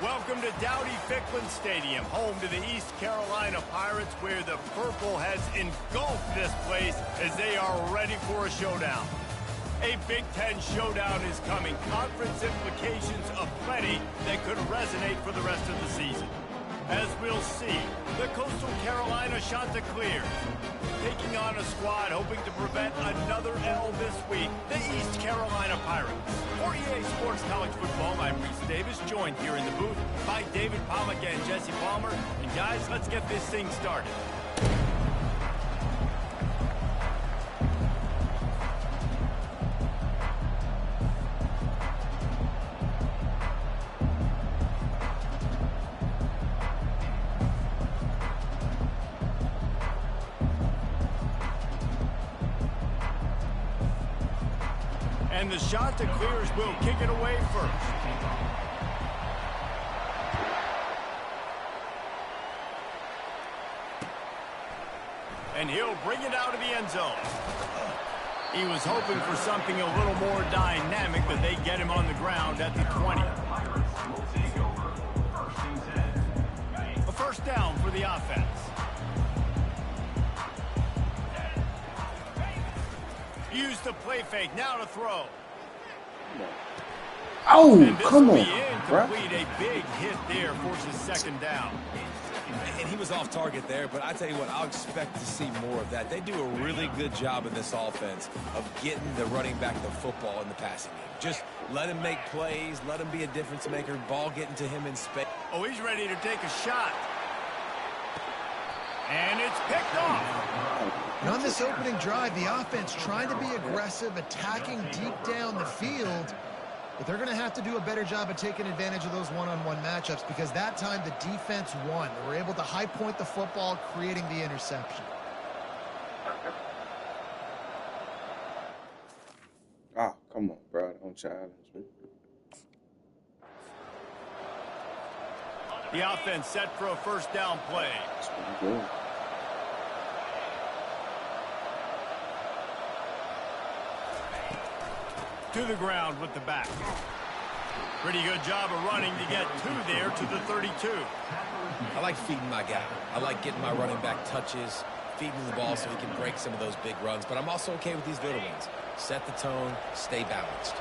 Welcome to Dowdy-Ficklin Stadium, home to the East Carolina Pirates, where the purple has engulfed this place as they are ready for a showdown. A Big Ten showdown is coming. Conference implications aplenty that could resonate for the rest of the season. As we'll see, the Coastal Carolina Chanticleers taking on a squad hoping to prevent another L this week, the East Carolina Pirates. For EA Sports College Football, I'm Reese Davis, joined here in the booth by David Pollack and Jesse Palmer. And guys, let's get this thing started. And the Chanticleers will kick it away first. And he'll bring it out of the end zone. He was hoping for something a little more dynamic, but they get him on the ground at the 20. A first down for the offense. Use the play fake, now to throw. Oh, come on, bro. A big hit there, forces second down. And he was off target there, but I tell you what, I'll expect to see more of that. They do a really good job in this offense of getting the running back the football in the passing game. Just let him make plays, let him be a difference maker, ball getting to him in space. Oh, he's ready to take a shot. And it's picked off. And on this opening drive, the offense trying to be aggressive, attacking deep down the field. But they're going to have to do a better job of taking advantage of those one-on-one matchups, because that time the defense won. They were able to high point the football, creating the interception. Ah, come on, bro. Don't challenge me. The offense set for a first down play. That's pretty good. To the ground with the back. Pretty good job of running to get two there to the 32. I like feeding my guy. I like getting my running back touches, feeding the ball so he can break some of those big runs. But I'm also okay with these little ones. Set the tone, stay balanced.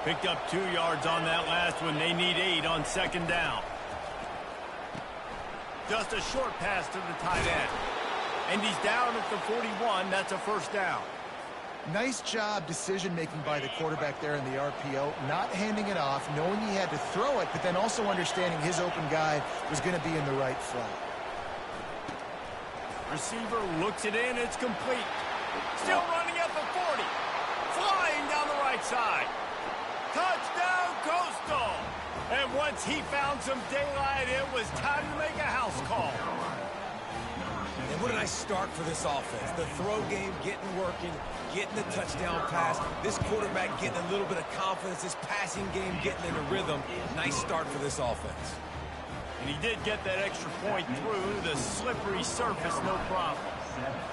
Picked up 2 yards on that last one. They need 8 on second down. Just a short pass to the tight end. And he's down at the 41. That's a first down. Nice job decision-making by the quarterback there in the RPO, not handing it off, knowing he had to throw it, but then also understanding his open guy was going to be in the right flat. Receiver looks it in. It's complete. Still running at the 40. Flying down the right side. Touchdown, Coastal. And once he found some daylight, it was time to make a house call. And what a nice start for this offense. The throw game getting working, getting the touchdown pass. This quarterback getting a little bit of confidence. This passing game getting in a rhythm. Nice start for this offense. And he did get that extra point through the slippery surface, no problem.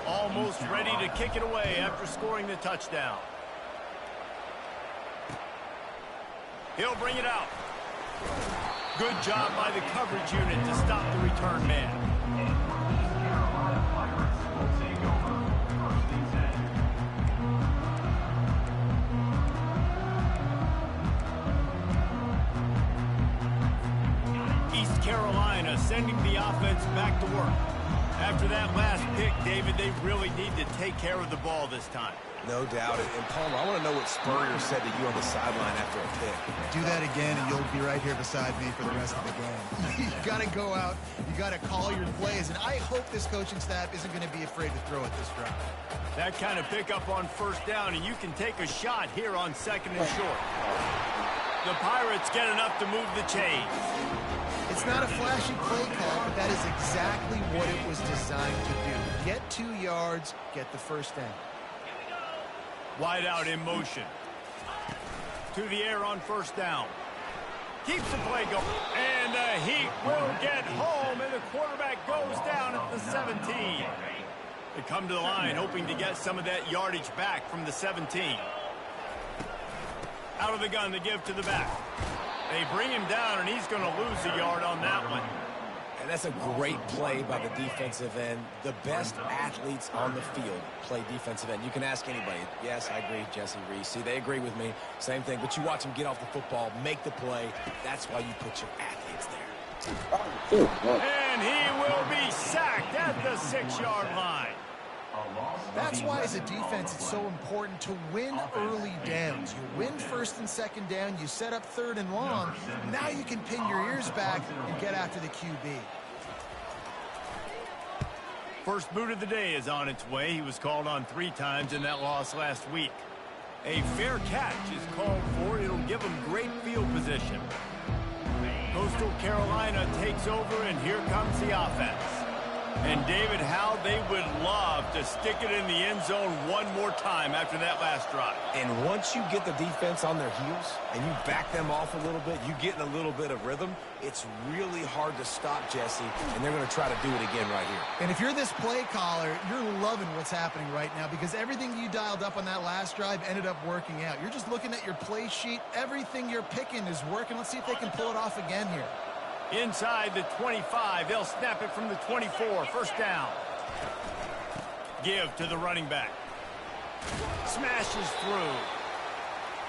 Almost ready to kick it away after scoring the touchdown. He'll bring it out. Good job by the coverage unit to stop the return man. East Carolina sending the offense back to work. After that last pick, David, they really need to take care of the ball this time. No doubt. And Palmer, I want to know what Spurrier said to you on the sideline after a pick. Do that again, and you'll be right here beside me for the rest of the game. You got to go out. You got to call your plays. And I hope this coaching staff isn't going to be afraid to throw it this drive. That kind of pickup on first down, and you can take a shot here on second and short. The Pirates get enough to move the chains. It's not a flashy play call, but that is exactly what it was designed to do. Get 2 yards, get the first down. Wide out in motion. To the air on first down. Keeps the play going. And the Heat will get home, and the quarterback goes down at the 17. They come to the line hoping to get some of that yardage back from the 17. Out of the gun to give to the back. They bring him down, and he's going to lose a yard on that one. And that's a great play by the defensive end. The best athletes on the field play defensive end. You can ask anybody. Yes, I agree, Jesse Reese. See, they agree with me. Same thing. But you watch them get off the football, make the play. That's why you put your athletes there. And he will be sacked at the 6-yard line. That's why, as a defense, it's so important to win early downs. You win first and second down, you set up third and long. Now you can pin your ears back and get after the QB. First boot of the day is on its way. He was called on 3 times in that loss last week. A fair catch is called for. It'll give him great field position. Coastal Carolina takes over, and here comes the offense. And David, how they would love to stick it in the end zone one more time after that last drive. And once you get the defense on their heels and you back them off a little bit, you get in a little bit of rhythm, it's really hard to stop, Jesse, and they're going to try to do it again right here. And if you're this play caller, you're loving what's happening right now because everything you dialed up on that last drive ended up working out. You're just looking at your play sheet. Everything you're picking is working. Let's see if they can pull it off again here. Inside the 25, they'll snap it from the 24. First down. Give to the running back. Smashes through.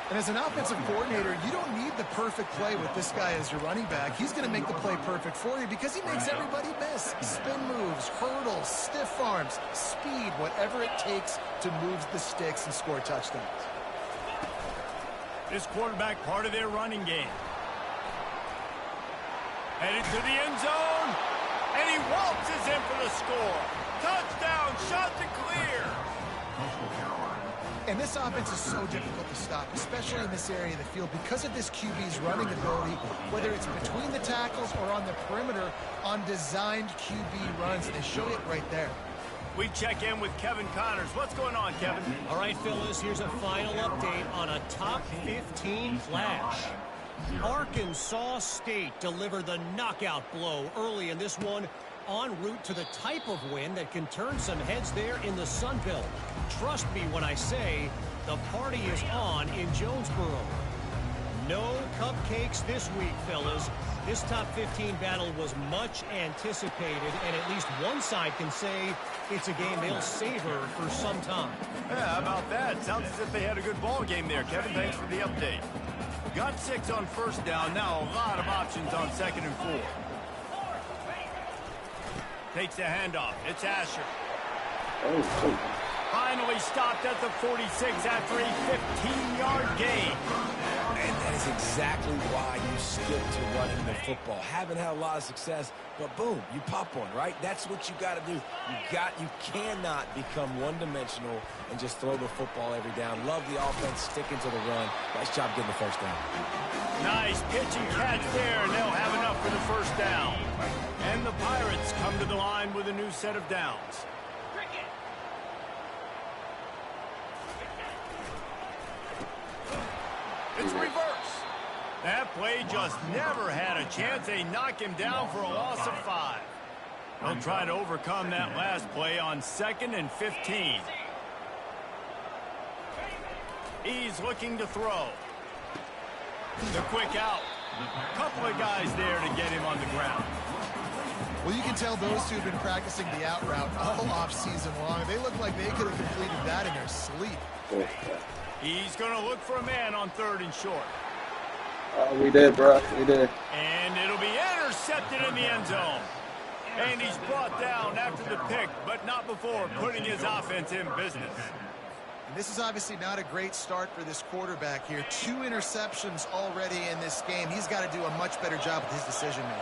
And as an offensive coordinator, you don't need the perfect play with this guy as your running back. He's going to make the play perfect for you because he makes everybody miss. Spin moves, hurdles, stiff arms, speed, whatever it takes to move the sticks and score touchdowns. This quarterback part of their running game. Headed to the end zone, and he waltzes in for the score. Touchdown, shot to clear. And this offense is so difficult to stop, especially in this area of the field, because of this QB's running ability, whether it's between the tackles or on the perimeter on designed QB runs. They show it right there. We check in with Kevin Connors. What's going on, Kevin? All right, fellas, here's a final update on a top 15 flash. Arkansas State delivered the knockout blow early in this one, en route to the type of win that can turn some heads there in the Sun Belt. Trust me when I say the party is on in Jonesboro. No cupcakes this week, fellas. This top 15 battle was much anticipated, and at least one side can say it's a game they'll savor for some time. Yeah, how about that? Sounds as if they had a good ball game there. Kevin, thanks for the update. Got 6 on first down. Now a lot of options on 2nd and 4. Takes the handoff. It's Asher. Finally stopped at the 46 after a 15-yard gain. And that is exactly why you stick to running the football. Haven't had a lot of success, but boom, you pop one, right? That's what you got to do. You cannot become one-dimensional and just throw the football every down. Love the offense, sticking to the run. Nice job getting the first down. Nice pitch and catch there, and they'll have enough for the first down. And the Pirates come to the line with a new set of downs. It's reverse. That play just never had a chance. They knock him down for a loss of 5. They'll try to overcome that last play on 2nd and 15. He's looking to throw. The quick out. Couple of guys there to get him on the ground. Well, you can tell those two have been practicing the out route all off season long. They look like they could have completed that in their sleep. He's going to look for a man on 3rd and short. We did, bro. We did. And it'll be intercepted in the end zone. And he's brought down after the pick, but not before putting his offense in business. And this is obviously not a great start for this quarterback here. 2 interceptions already in this game. He's got to do a much better job with his decision-making.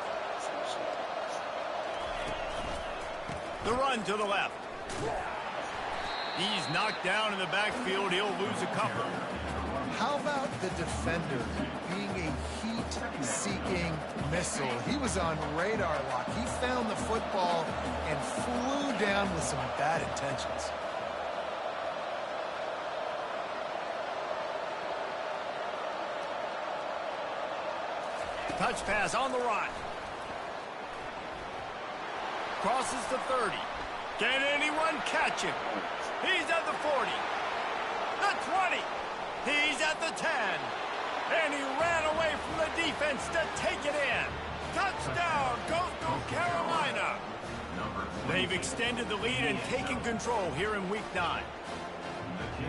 The run to the left. He's knocked down in the backfield. He'll lose a couple. How about the defender being a heat-seeking missile? He was on radar lock. He found the football and flew down with some bad intentions. Touch pass on the run. Crosses the 30. Can anyone catch him? He's at the 40. The 20. He's at the 10. And he ran away from the defense to take it in. Touchdown, Coastal Carolina. They've extended the lead and taken control here in Week 9.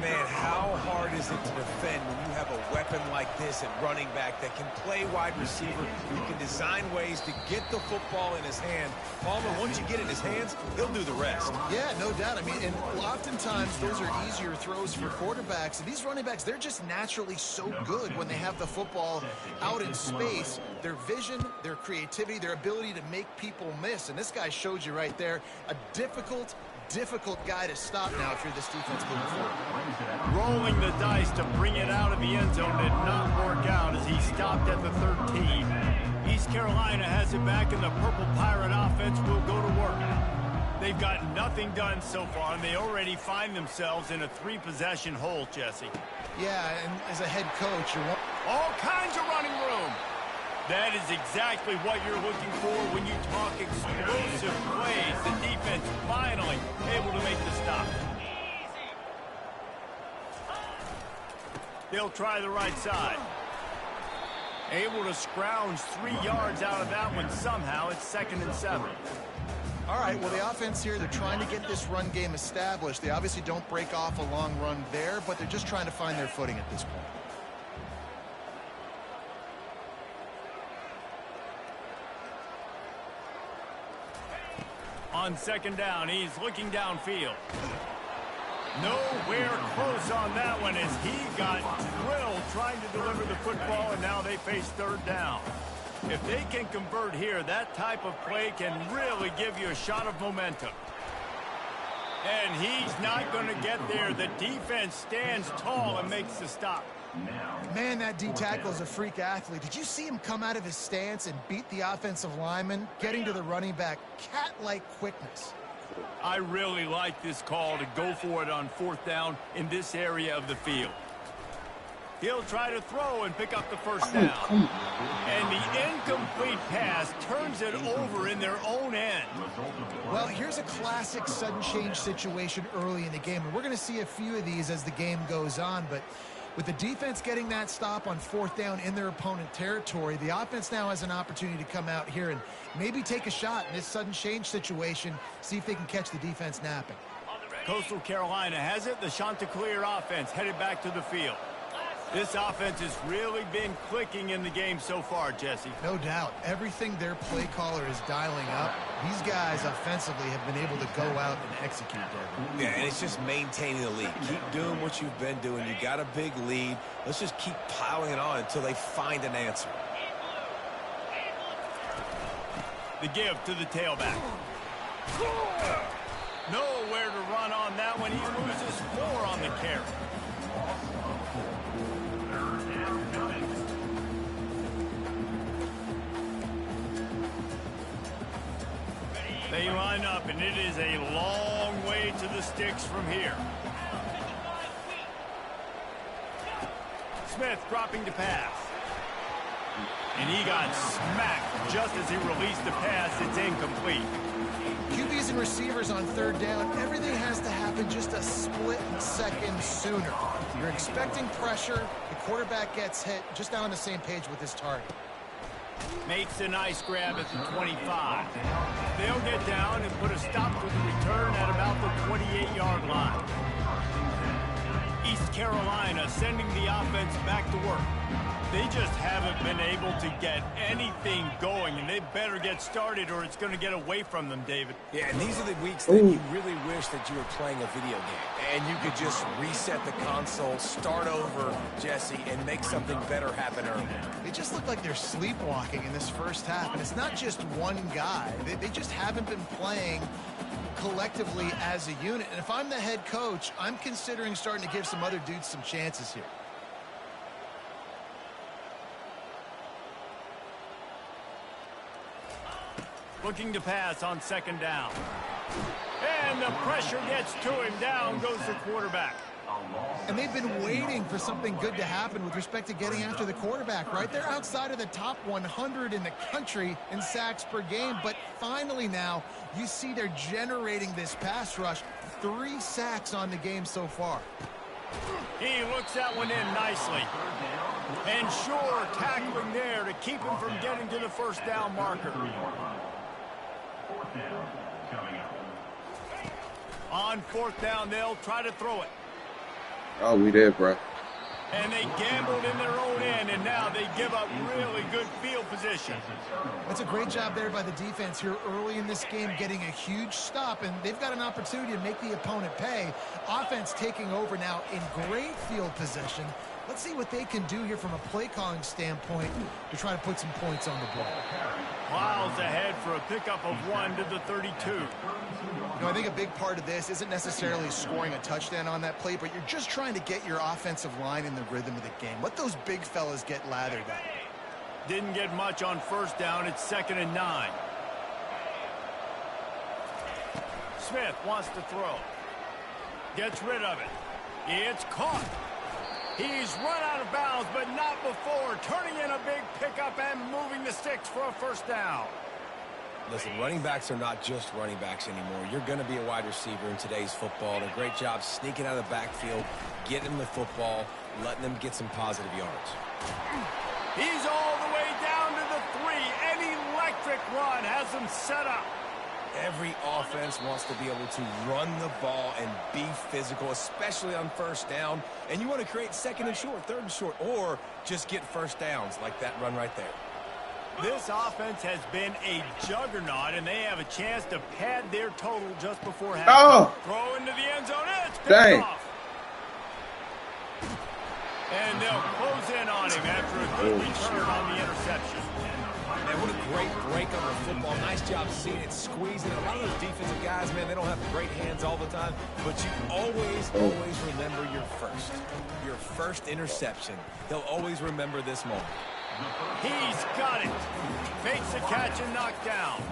Man, how hard is it to defend when you have a weapon like this at running back that can play wide receiver, who can design ways to get the football in his hand? Palmer, once you get it in his hands, he'll do the rest. Yeah, no doubt. I mean, and oftentimes those are easier throws for quarterbacks. And these running backs, they're just naturally so good when they have the football out in space. Their vision, their creativity, their ability to make people miss. And this guy showed you right there a difficult guy to stop now if you're this defense moving forward. Rolling the dice to bring it out of the end zone did not work out as he stopped at the 13. East Carolina has it back, and the Purple Pirate offense will go to work. They've got nothing done so far, and they already find themselves in a 3-possession hole, Jesse. Yeah, and as a head coach, you're all kinds of running room. That is exactly what you're looking for when you talk explosive plays. The defense finally able to make the stop. They'll try the right side. Able to scrounge 3 yards out of that one somehow. It's 2nd and 7. All right, well, the offense here, they're trying to get this run game established. They obviously don't break off a long run there, but they're just trying to find their footing at this point. On 2nd down, he's looking downfield. Nowhere close on that one as he got drilled trying to deliver the football, and now they face 3rd down. If they can convert here, that type of play can really give you a shot of momentum. And he's not going to get there. The defense stands tall and makes the stop. Man, that D-tackle is a freak athlete. Did you see him come out of his stance and beat the offensive lineman, getting to the running back? Cat-like quickness. I really like this call to go for it on 4th down in this area of the field. He'll try to throw and pick up the 1st down. And the incomplete pass turns it over in their own end. Well, here's a classic sudden change situation early in the game. And we're going to see a few of these as the game goes on. But with the defense getting that stop on 4th down in their opponent territory, the offense now has an opportunity to come out here and maybe take a shot in this sudden change situation, see if they can catch the defense napping. Coastal Carolina has it. The Chanticleer offense headed back to the field. This offense has really been clicking in the game so far, Jesse. No doubt. Everything their play caller is dialing up, these guys offensively have been able to go out and execute that. Yeah, and it's just maintaining the lead. Keep doing what you've been doing. You got a big lead. Let's just keep piling it on until they find an answer. The give to the tailback. Nowhere to run on that one. He loses 4 on the carry. They line up, and it is a long way to the sticks from here. Smith dropping to pass. And he got smacked just as he released the pass. It's incomplete. QBs and receivers on 3rd down, everything has to happen just a split second sooner. You're expecting pressure. The quarterback gets hit. Just now on the same page with his target. Makes a nice grab at the 25. They'll get down and put a stop to the return at about the 28-yard line. East Carolina sending the offense back to work. They just haven't been able to get anything going, and they better get started or it's going to get away from them, David. Yeah, and these are the weeks that you really wish that you were playing a video game and you could just reset the console, start over, Jesse, and make something better happen early. They just look like they're sleepwalking in this first half, and it's not just one guy. They just haven't been playing collectively as a unit. And if I'm the head coach, I'm considering starting to give some other dudes some chances here. Looking to pass on 2nd down. And the pressure gets to him. Down goes the quarterback. And they've been waiting for something good to happen with respect to getting after the quarterback, right? They're outside of the top 100 in the country in sacks per game, but finally now you see they're generating this pass rush. 3 sacks on the game so far. He looks that one in nicely. And sure, tackling there to keep him from getting to the first down marker. On fourth down, they'll try to throw it. Oh, we did, bro. And they gambled in their own end, and now they give up really good field position. That's a great job there by the defense here early in this game, getting a huge stop, and they've got an opportunity to make the opponent pay. Offense taking over now in great field possession. Let's see what they can do here from a play calling standpoint to try to put some points on the board. Miles ahead for a pickup of 1 to the 32. You know, I think a big part of this isn't necessarily scoring a touchdown on that play, but you're just trying to get your offensive line in the rhythm of the game. Let those big fellas get lathered up. Didn't get much on first down. It's 2nd and 9. Smith wants to throw. Gets rid of it. It's caught. He's run out of bounds, but not before. Turning in a big pickup and moving the sticks for a first down. Listen, running backs are not just running backs anymore. You're going to be a wide receiver in today's football. And a great job sneaking out of the backfield, getting them the football, letting them get some positive yards. He's all the way down to the 3. An electric run has him set up. Every offense wants to be able to run the ball and be physical, especially on first down. And you want to create 2nd and short, 3rd and short, or just get first downs like that run right there. This offense has been a juggernaut, and they have a chance to pad their total just before halftime. Oh! Throw into the end zone. It's picked Dang. off. And they'll close in on him after a good return on the interception. Man, what a great break on the football. Nice job seeing it, squeezing it. A lot of those defensive guys, man, they don't have great hands all the time, but you always remember your first interception. They'll always remember this moment. He's got it. Makes the catch and knocked down.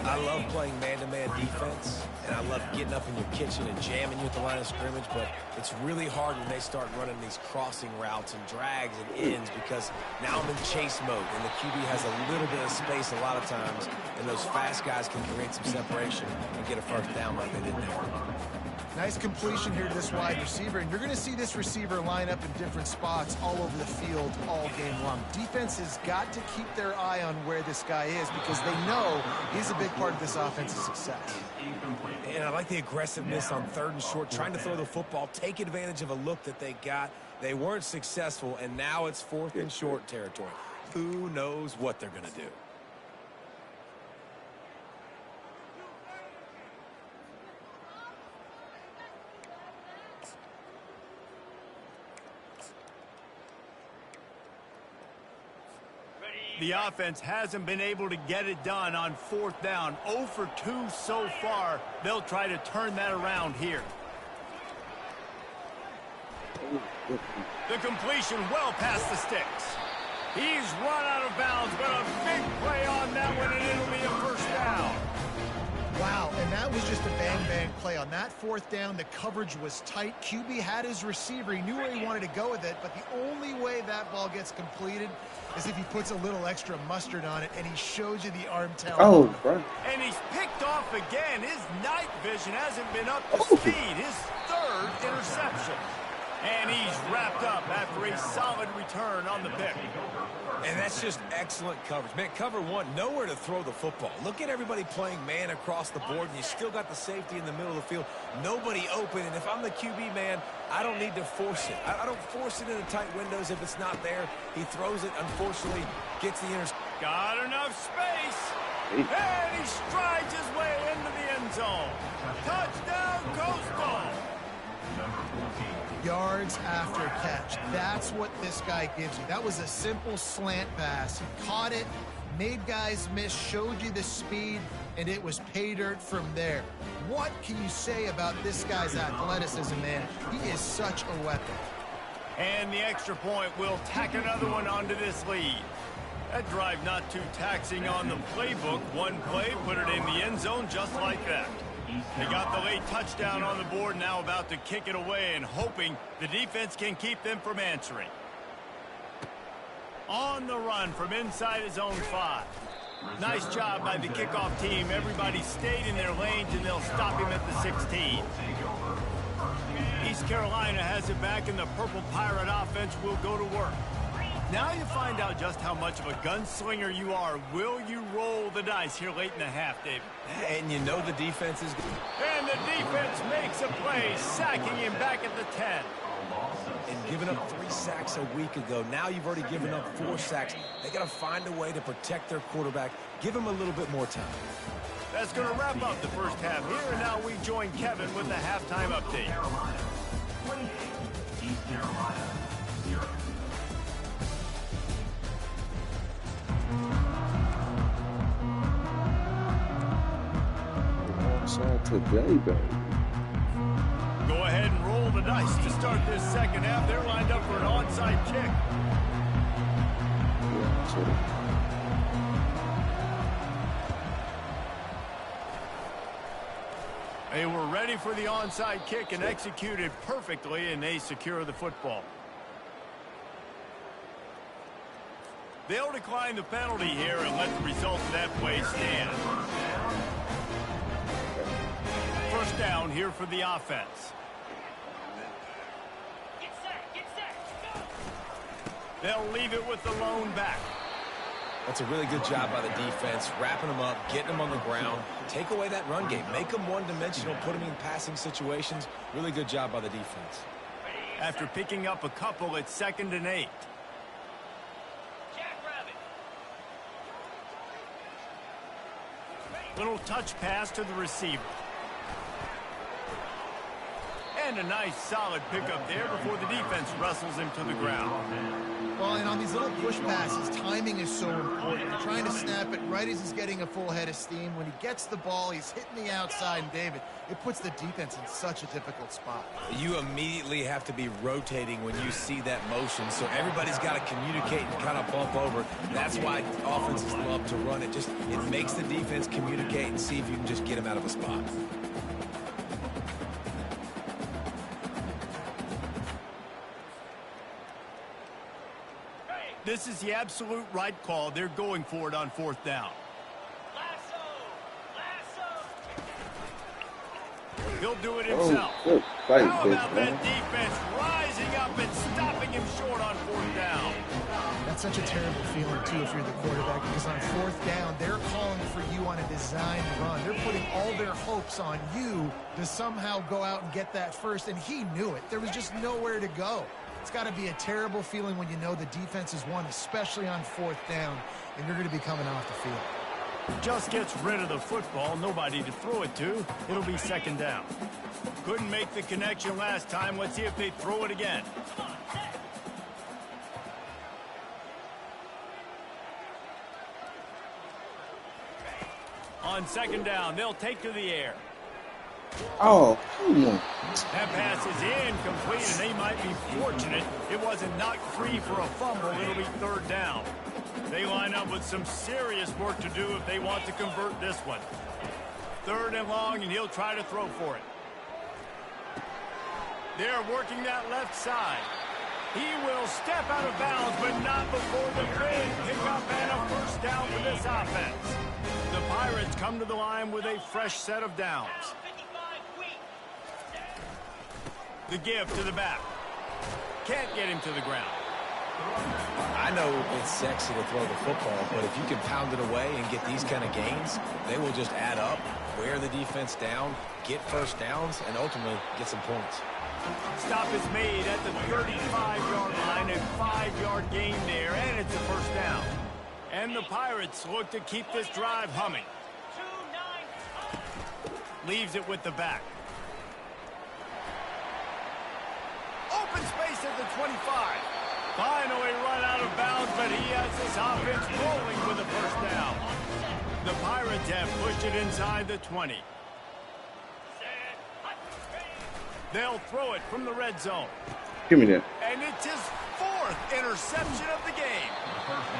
I love playing man-to-man defense, and I love getting up in your kitchen and jamming you at the line of scrimmage, but it's really hard when they start running these crossing routes and drags and ends because now I'm in chase mode, and the QB has a little bit of space a lot of times, and those fast guys can create some separation and get a first down like they did there. Nice completion here to this wide receiver, and you're going to see this receiver line up in different spots all over the field all game long. Defense has got to keep their eye on where this guy is because they know he's a big part of this offense's success. And I like the aggressiveness on 3rd and short, trying to throw the football, take advantage of a look that they got. They weren't successful, and now it's 4th and short territory. Who knows what they're going to do? The offense hasn't been able to get it done on 4th down. 0 for 2 so far. They'll try to turn that around here. The completion well past the sticks. He's run out of bounds, but a big play on that one, and it'll be a first down. Wow, and that was just a bang-bang play. On that 4th down, the coverage was tight. QB had his receiver. He knew where he wanted to go with it, but the only way that ball gets completed is if he puts a little extra mustard on it, and he shows you the arm talent. Oh, bro. And he's picked off again. His night vision hasn't been up to speed. His 3rd interception. And he's wrapped up after a solid return on the pick. And that's just excellent coverage. Man, cover 1, nowhere to throw the football. Look at everybody playing man across the board, and you still got the safety in the middle of the field. Nobody open, and if I'm the QB, man, I don't need to force it. I don't force it into tight windows if it's not there. He throws it, unfortunately, gets the interception. Got enough space. And he strides his way into the end zone. Touchdown, Coastal. Yards after catch. That's what this guy gives you. That was a simple slant pass. He caught it, made guys miss, showed you the speed, and it was pay dirt from there. What can you say about this guy's athleticism, man? He is such a weapon. And the extra point will tack another one onto this lead. That drive not too taxing on the playbook. One play, put it in the end zone just like that. They got the late touchdown on the board, now about to kick it away and hoping the defense can keep them from answering. On the run from inside his own 5. Nice job by the kickoff team. Everybody stayed in their lanes, and they'll stop him at the 16. He's Carolina has it back, and the Purple Pirate offense will go to work. Now you find out just how much of a gunslinger you are. Will you roll the dice here late in the half, David? And you know the defense is good. And the defense makes a play, sacking him back at the 10. And giving up 3 sacks a week ago. Now you've already given up 4 sacks. They got to find a way to protect their quarterback. Give him a little bit more time. That's going to wrap up the first half here, and now we join Kevin with the halftime update. Today, baby. Go ahead and roll the dice to start this second half. They're lined up for an onside kick. They were ready for the onside kick and executed perfectly, and they secure the football. They'll decline the penalty here and let the result of that play stand. First down here for the offense. They'll leave it with the lone back. That's a really good job by the defense, wrapping them up, getting them on the ground. Take away that run game. Make them one-dimensional, put them in passing situations. Really good job by the defense. After picking up a couple, it's 2nd and 8. Little touch pass to the receiver. And a nice solid pickup there before the defense wrestles him to the ground. Well, and on these little push passes, timing is so important. You're trying to snap it right as he's getting a full head of steam. When he gets the ball, he's hitting the outside, and David, it puts the defense in such a difficult spot. You immediately have to be rotating when you see that motion, so everybody's got to communicate and kind of bump over. That's why offenses love to run it. It makes the defense communicate and see if you can just get him out of a spot. This is the absolute right call. They're going for it on 4th down. He'll do it himself. How about that defense rising up and stopping him short on 4th down? That's such a terrible feeling, too, if you're the quarterback, because on 4th down, they're calling for you on a design run. They're putting all their hopes on you to somehow go out and get that first, and he knew it. There was just nowhere to go. It's got to be a terrible feeling when you know the defense has won, especially on 4th down, and you're going to be coming off the field. Just gets rid of the football, nobody to throw it to. It'll be 2nd down. Couldn't make the connection last time. Let's see if they throw it again. On 2nd down, they'll take to the air. Oh, come on. That pass is incomplete, and they might be fortunate it wasn't knocked free for a fumble. It'll be 3rd down. They line up with some serious work to do if they want to convert this one. 3rd and long, and he'll try to throw for it. They're working that left side. He will step out of bounds, but not before the big pickup and a first down for this offense. The Pirates come to the line with a fresh set of downs. The give to the back. Can't get him to the ground. I know it's sexy to throw the football, but if you can pound it away and get these kind of gains, they will just add up, wear the defense down, get first downs, and ultimately get some points. Stop is made at the 35-yard line, a 5-yard gain there, and it's a first down. And the Pirates look to keep this drive humming. Leaves it with the back. Open space at the 25. Finally run out of bounds, but he has his offense rolling with a first down. The Pirates have pushed it inside the 20. They'll throw it from the red zone. Give me that. And it's his 4th interception of the game.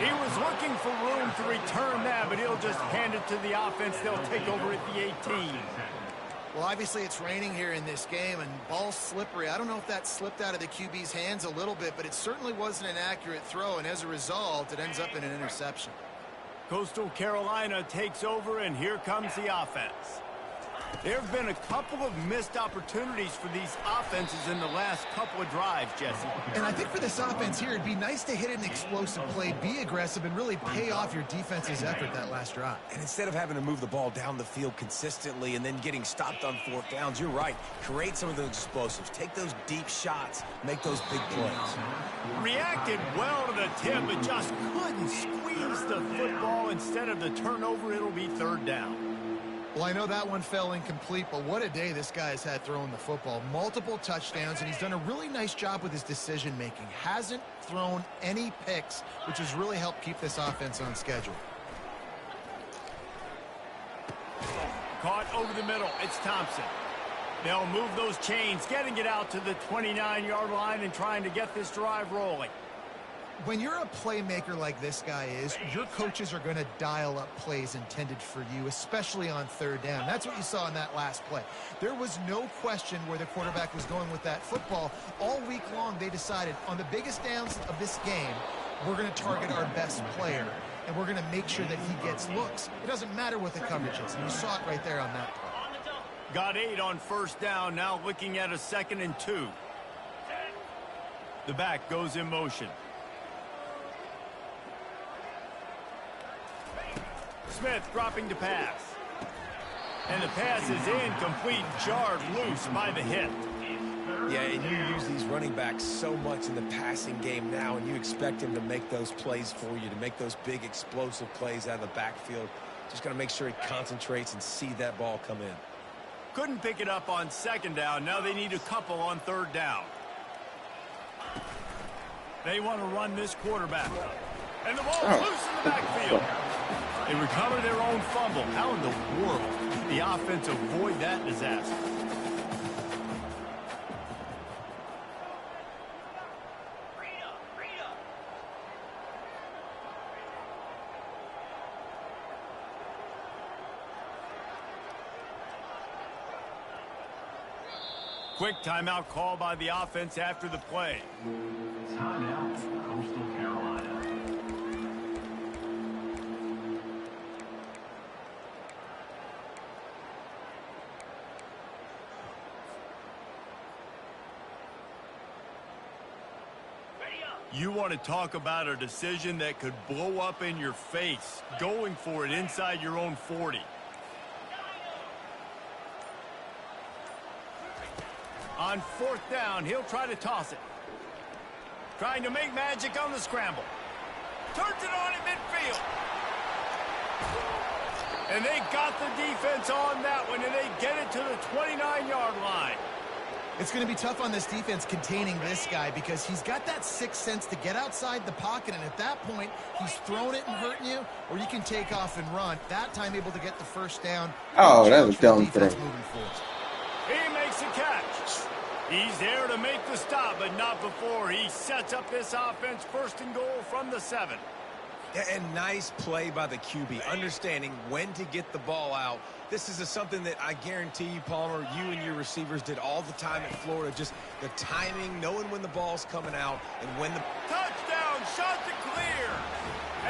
He was looking for room to return that, but he'll just hand it to the offense. They'll take over at the 18. Well, obviously it's raining here in this game, and ball's slippery. I don't know if that slipped out of the QB's hands a little bit, but it certainly wasn't an accurate throw, and as a result, it ends up in an interception. Coastal Carolina takes over, and here comes the offense. There have been a couple of missed opportunities for these offenses in the last couple of drives, Jesse. And I think for this offense here, it'd be nice to hit an explosive play, be aggressive, and really pay off your defense's effort that last drive. And instead of having to move the ball down the field consistently and then getting stopped on fourth downs, you're right. Create some of those explosives. Take those deep shots. Make those big plays. Reacted well to the tip, but just couldn't squeeze the football. Instead of the turnover, it'll be third down. Well, I know that one fell incomplete, but what a day this guy has had throwing the football. Multiple touchdowns, and he's done a really nice job with his decision-making. Hasn't thrown any picks, which has really helped keep this offense on schedule. Caught over the middle. It's Thompson. They'll move those chains, getting it out to the 29-yard line and trying to get this drive rolling. When you're a playmaker like this guy is, your coaches are going to dial up plays intended for you, especially on third down. That's what you saw in that last play. There was no question where the quarterback was going with that football. All week long, they decided on the biggest downs of this game, we're going to target our best player, and we're going to make sure that he gets looks. It doesn't matter what the coverage is, and you saw it right there on that play. Got 8 on first down, now looking at a 2nd and 2. The back goes in motion. Smith dropping to pass. And the pass is incomplete, jarred loose by the hit. Yeah, and you use these running backs so much in the passing game now, and you expect him to make those plays for you, to make those big explosive plays out of the backfield. Just got to make sure he concentrates and see that ball come in. Couldn't pick it up on 2nd down. Now they need a couple on 3rd down. They want to run this quarterback. And the ball's loose in the backfield. They recover their own fumble. How in the world did the offense avoid that disaster? Quick timeout call by the offense after the play. Timeout, Coastal Carolina. You want to talk about a decision that could blow up in your face, going for it inside your own 40. On 4th down, he'll try to toss it. Trying to make magic on the scramble. Turns it on in midfield. And they got the defense on that one, and they get it to the 29-yard line. It's going to be tough on this defense containing this guy because he's got that sixth sense to get outside the pocket, and at that point, he's throwing it and hurting you, or you can take off and run. That time able to get the first down. Oh, that was dumb throw. He makes a catch. He's there to make the stop, but not before he sets up this offense 1st and goal from the 7. And nice play by the QB, understanding when to get the ball out. This is something that I guarantee you, Palmer, you and your receivers did all the time at Florida. Just the timing, knowing when the ball's coming out, and when the... Touchdown, shot to clear.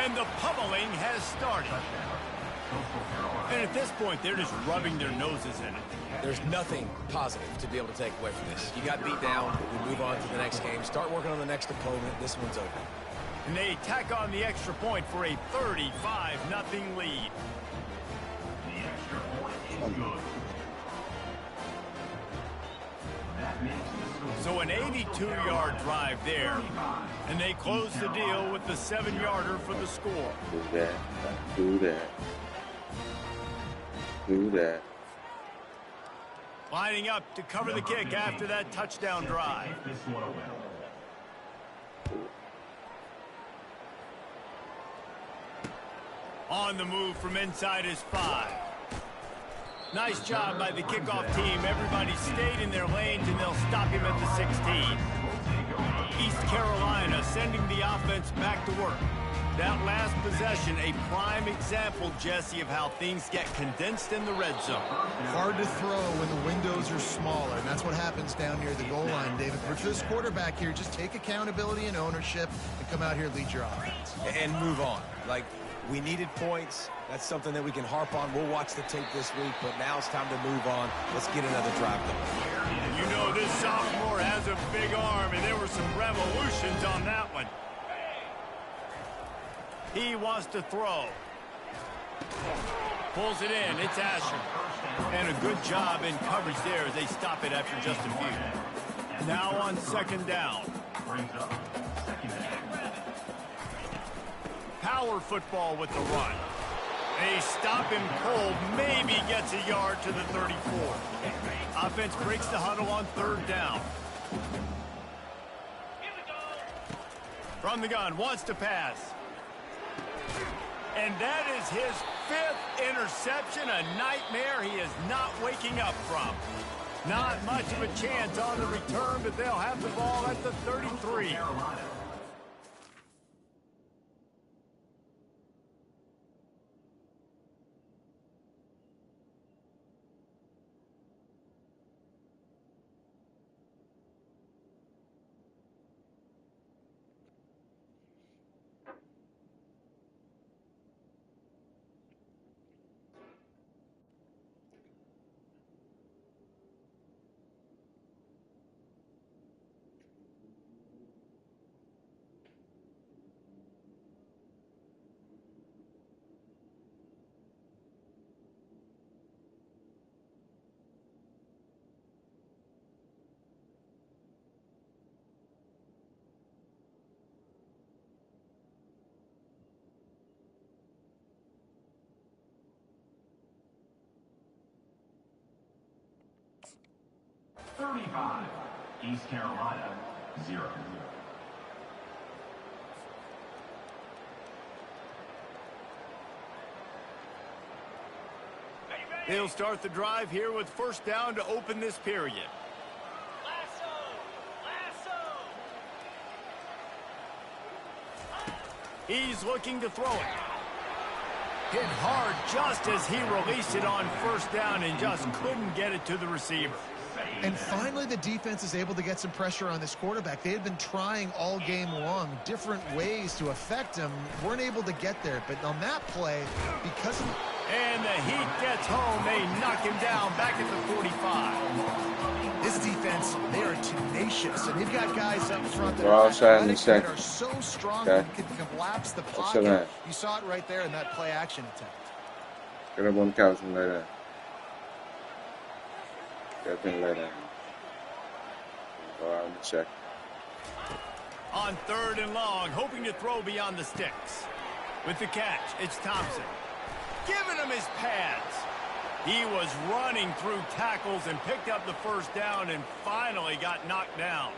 And the pummeling has started. And at this point, they're just rubbing their noses in it. There's nothing positive to be able to take away from this. You got beat down, you move on to the next game, start working on the next opponent. This one's over. And they tack on the extra point for a 35-0 lead. The extra point is good. That makes the score. So an 82-yard drive there. And they close the deal with the 7-yarder for the score. Do that. Do that. Do that. Lining up to cover the kick after that touchdown drive. This one away. On the move from inside his 5. Nice job by the kickoff team. Everybody stayed in their lanes, and they'll stop him at the 16. East Carolina sending the offense back to work. That last possession, a prime example, Jesse, of how things get condensed in the red zone. Hard to throw when the windows are smaller, and that's what happens down near the goal line, David. For this quarterback here, just take accountability and ownership and come out here and lead your offense. And move on. Like, We needed points. That's something that we can harp on. We'll watch the tape this week, but now it's time to move on. Let's get another drive going. You know, this sophomore has a big arm, and there were some revolutions on that one. He wants to throw. Pulls it in. It's Asher. And a good job in coverage there as they stop it after just a few. Now on second down. Power football with the run. They stop him cold. Maybe gets a yard to the 34. Offense breaks the huddle on third down. From the gun, wants to pass. And that is his 5th interception, a nightmare he is not waking up from. Not much of a chance on the return, but they'll have the ball at the 33. East Carolina, 0. They'll start the drive here with first down to open this period. He's looking to throw it. Hit hard just as he released it on first down and just couldn't get it to the receiver. And finally, the defense is able to get some pressure on this quarterback. They had been trying all game long different ways to affect him. Weren't able to get there. But on that play, because of... And the heat gets home. They knock him down back at the 45. This defense, they are tenacious. And they've got guys up front that are so strong that can collapse the pocket. You saw it right there in that play action attempt. Kena bom kau sebenarnya. Kevin later. Go out and check. On third and long, hoping to throw beyond the sticks. With the catch, it's Thompson. Giving him his pads. He was running through tackles and picked up the first down and finally got knocked down.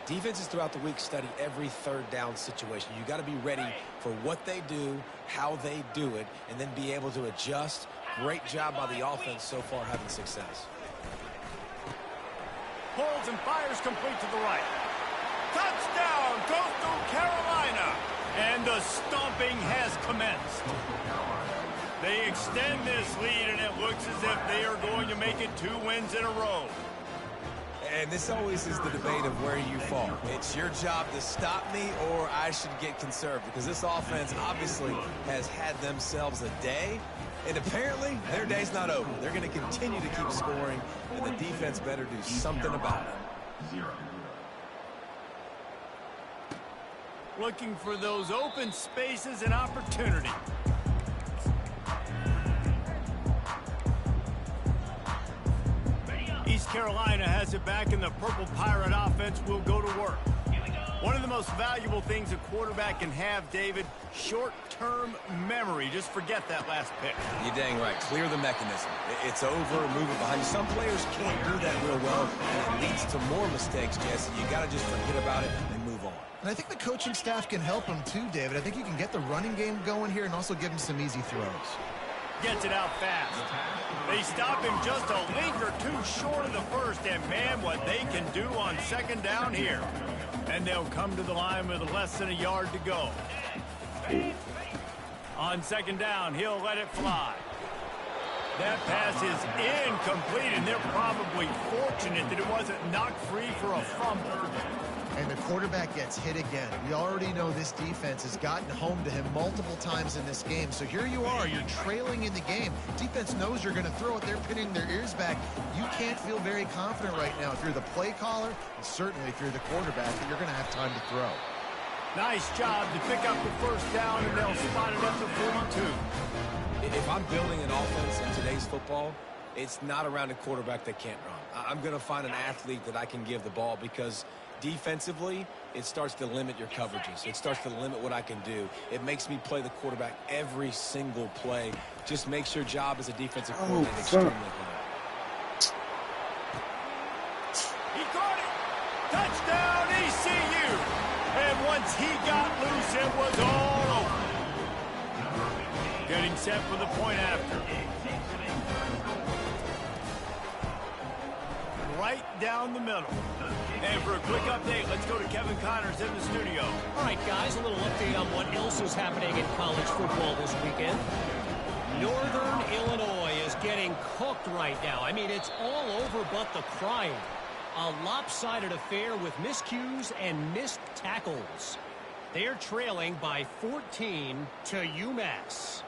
Defenses throughout the week study every third down situation. You got to be ready for what they do, how they do it, and then be able to adjust. Great job by the offense so far having success. Pulls and fires complete to the right. Touchdown, Coastal Carolina. And the stomping has commenced. They extend this lead, and it looks as if they are going to make it 2 wins in a row. And this always is the debate of where you fall. It's your job to stop me, or I should get conserved, because this offense obviously has had themselves a day, and apparently their day's not over. They're going to continue to keep scoring, and the defense better do something about it. 0. Looking for those open spaces and opportunity. East Carolina has it back, and the Purple Pirate offense will go to work. One of the most valuable things a quarterback can have, David, short-term memory. Just forget that last pick. You're dang right. Clear the mechanism. It's over. Move it behind you. Some players can't do that real well, and it leads to more mistakes, Jesse. You got to just forget about it and move on. And I think the coaching staff can help him too, David. I think you can get the running game going here and also give him some easy throws. Gets it out fast. They stop him just a link or two short of the first, and man, what they can do on second down here. And they'll come to the line with less than a yard to go. On second down, he'll let it fly. That pass is incomplete, and they're probably fortunate that it wasn't knocked free for a fumble. And the quarterback gets hit again. We already know this defense has gotten home to him multiple times in this game. So here you are, you're trailing in the game. Defense knows you're going to throw it. They're pinning their ears back. You can't feel very confident right now if you're the play caller, and certainly if you're the quarterback, that you're going to have time to throw. Nice job to pick up the first down, and they'll spot it at the 42. If I'm building an offense in today's football, it's not around a quarterback that can't run. I'm going to find an athlete that I can give the ball, because defensively, it starts to limit your coverages. It starts to limit what I can do. It makes me play the quarterback every single play. Just makes your job as a defensive coordinator extremely hard. He caught it. Touchdown, ECU. And once he got loose, it was all over. Getting set for the point after. Right down the middle. And for a quick update, let's go to Kevin Connors in the studio. All right, guys, a little update on what else is happening in college football this weekend. Northern Illinois is getting cooked right now. I mean, it's all over but the crying. A lopsided affair with miscues and missed tackles. They're trailing by 14 to UMass.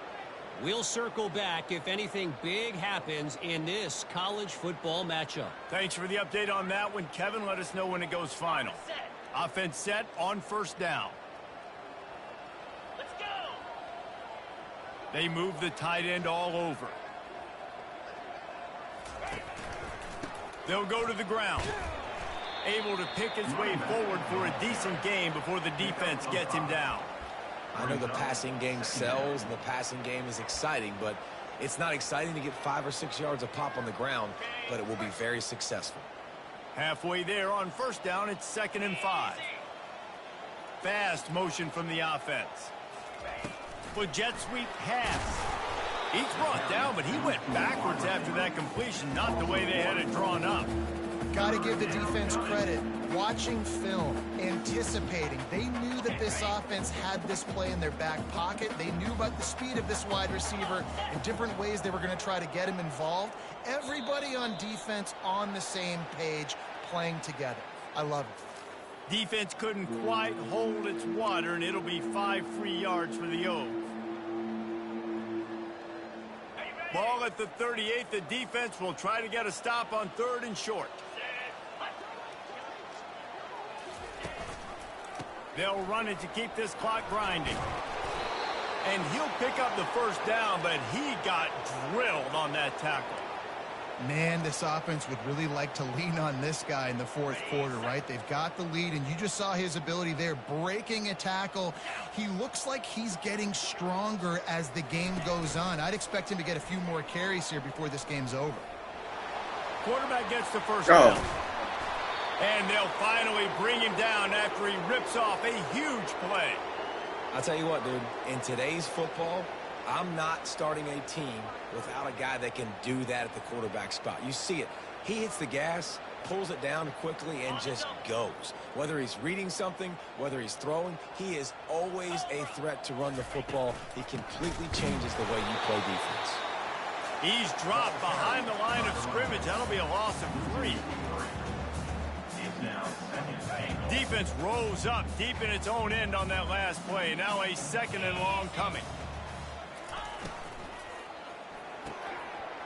We'll circle back if anything big happens in this college football matchup. Thanks for the update on that one, Kevin. Let us know when it goes final. Offense set on first down. Let's go. They move the tight end all over. They'll go to the ground. Able to pick his way forward for a decent gain before the defense gets him down. I know the passing game sells and the passing game is exciting, but it's not exciting to get 5 or 6 yards a pop on the ground, but it will be very successful. Halfway there on first down, it's 2nd and 5. Fast motion from the offense. Well, jet sweep pass. He's brought down, but he went backwards after that completion, not the way they had it drawn up. Got to give the defense credit. Watching film, anticipating. They knew that this offense had this play in their back pocket. They knew about the speed of this wide receiver and different ways they were going to try to get him involved. Everybody on defense on the same page, playing together. I love it. Defense couldn't quite hold its water, and it'll be 5 free yards for the O's. Ball at the 38. The defense will try to get a stop on 3rd and short. They'll run it to keep this clock grinding. And he'll pick up the first down, but he got drilled on that tackle. Man, this offense would really like to lean on this guy in the 4th quarter, right? They've got the lead, and you just saw his ability there, breaking a tackle. He looks like he's getting stronger as the game goes on. I'd expect him to get a few more carries here before this game's over. Quarterback gets the first down. And they'll finally bring him down after he rips off a huge play. I'll tell you what, dude, in today's football, I'm not starting a team without a guy that can do that at the quarterback spot. You see it. He hits the gas, pulls it down quickly, and just goes. Whether he's reading something, whether he's throwing, he is always a threat to run the football. He completely changes the way you play defense. He's dropped behind the line of scrimmage. That'll be a loss of 3. Defense rose up deep in its own end on that last play. Now a 2nd and long coming.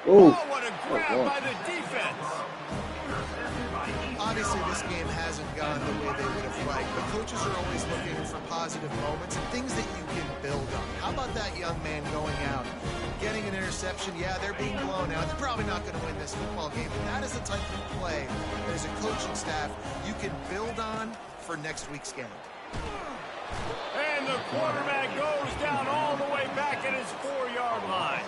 Ooh. Oh, what a grab by the defense. Obviously, this game hasn't gone the way they would have liked, but coaches are always looking for positive moments and things that you can build on. How about that young man going out, getting an interception? Yeah, they're being blown out. They're probably not going to win this football game, but that is the type of play that as a coaching staff you can build on for next week's game. And the quarterback goes down all the way back at his 4-yard line.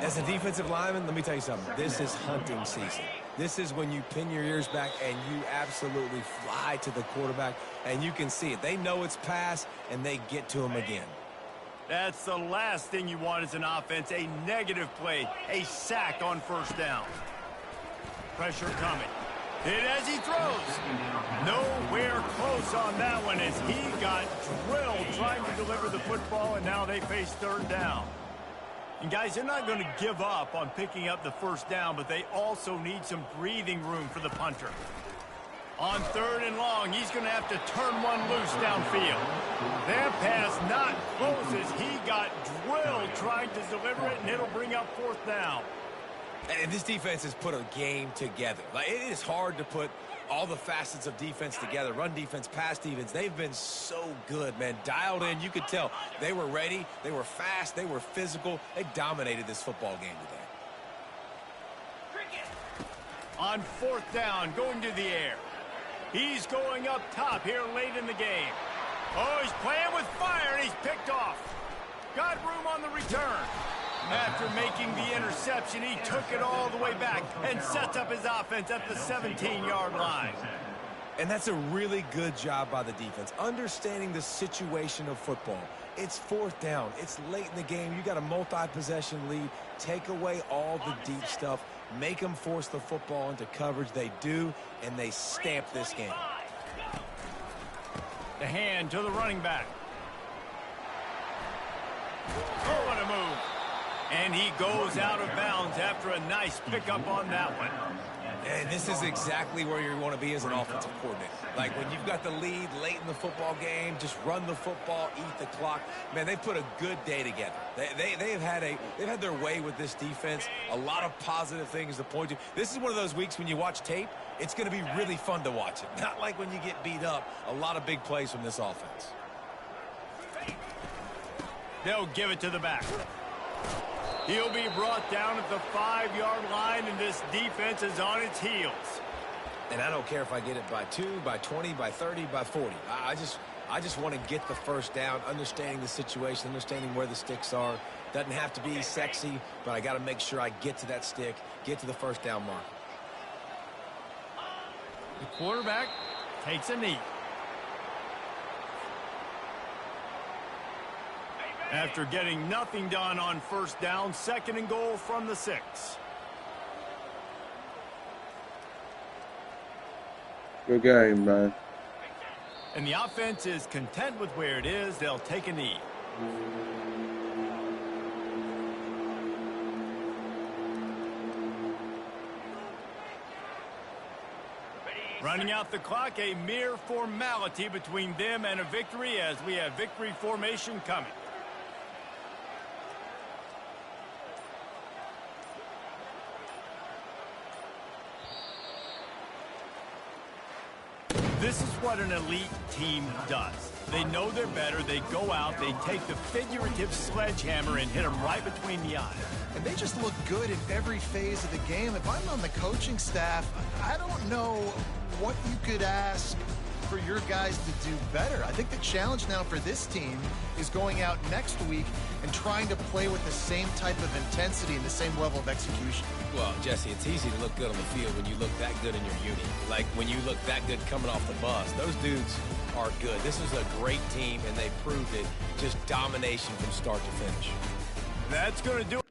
As a defensive lineman, let me tell you something. This is hunting season. This is when you pin your ears back and you absolutely fly to the quarterback, and you can see it. They know it's pass, and they get to him again. That's the last thing you want as an offense, a negative play, a sack on first down. Pressure coming. Hit as he throws. Nowhere close on that one as he got drilled trying to deliver the football, and now they face 3rd down. And guys, they're not going to give up on picking up the first down, but they also need some breathing room for the punter. On 3rd and long, he's going to have to turn one loose downfield. That pass not close as he got drilled trying to deliver it, and it'll bring up 4th down. And this defense has put a game together. Like, it is hard to put all the facets of defense together. Run defense, pass defense. They've been so good, man. Dialed in. You could tell they were ready. They were fast. They were physical. They dominated this football game today. On 4th down, going to the air. He's going up top here late in the game. Oh, he's playing with fire, and he's picked off. Got room on the return. After making the interception, he took it all the way back and sets up his offense at the 17-yard line. And that's a really good job by the defense, understanding the situation of football. It's 4th down. It's late in the game. You got a multi-possession lead. Take away all the deep stuff. Make them force the football into coverage. They do, and they stamp this game. The hand to the running back. Oh, what a move. And he goes out of bounds after a nice pickup on that one. And this is exactly where you want to be as an offensive coordinator. Like, when you've got the lead late in the football game, just run the football, eat the clock. Man, they put a good day together. They've had their way with this defense. A lot of positive things to point to. This is one of those weeks when you watch tape, it's going to be really fun to watch it. Not like when you get beat up. A lot of big plays from this offense. They'll give it to the back. He'll be brought down at the 5-yard line, and this defense is on its heels. And I don't care if I get it by 2, by 20, by 30, by 40. I just want to get the first down, understanding the situation, understanding where the sticks are. Doesn't have to be sexy, but I got to make sure I get to that stick, get to the first down mark. The quarterback takes a knee. After getting nothing done on 1st down, 2nd and goal from the 6. Good game, man. And the offense is content with where it is. They'll take a knee. Running out the clock, a mere formality between them and a victory as we have victory formation coming. This is what an elite team does. They know they're better. They go out. They take the figurative sledgehammer and hit them right between the eyes. And they just look good in every phase of the game. If I'm on the coaching staff, I don't know what you could ask for your guys to do better. I think the challenge now for this team is going out next week and trying to play with the same type of intensity and the same level of execution. Well, Jesse, it's easy to look good on the field when you look that good in your uni. Like, when you look that good coming off the bus. Those dudes are good. This is a great team, and they proved it. Just domination from start to finish. That's going to do it.